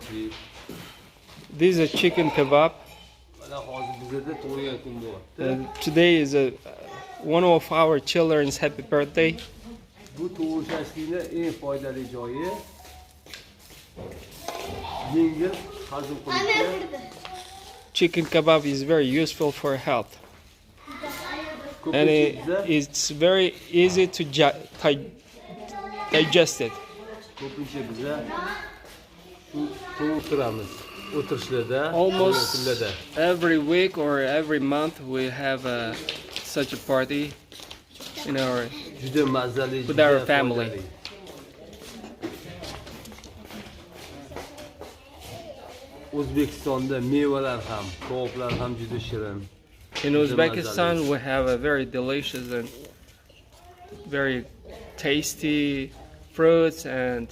qilishlik. This is a chicken kebab. Mana hozir bizda tug'ilgan kun bo'lyapti. Today is one of our children's happy birthday. Bu tug'ishlikni eng foydali joyi yengil hazm qilishga. Chicken kebab is very useful for health. And it's very easy to digest it. Ko'pincha biza shu to'g'tiramiz. O'tirishlarda, Almost kunlarda. every week or every month we have such a party in Juda mazali, with our family. O'zbekistonda mevalar ham, taomlar ham juda shirin. In Uzbekistan we have a very delicious and very tasty fruits and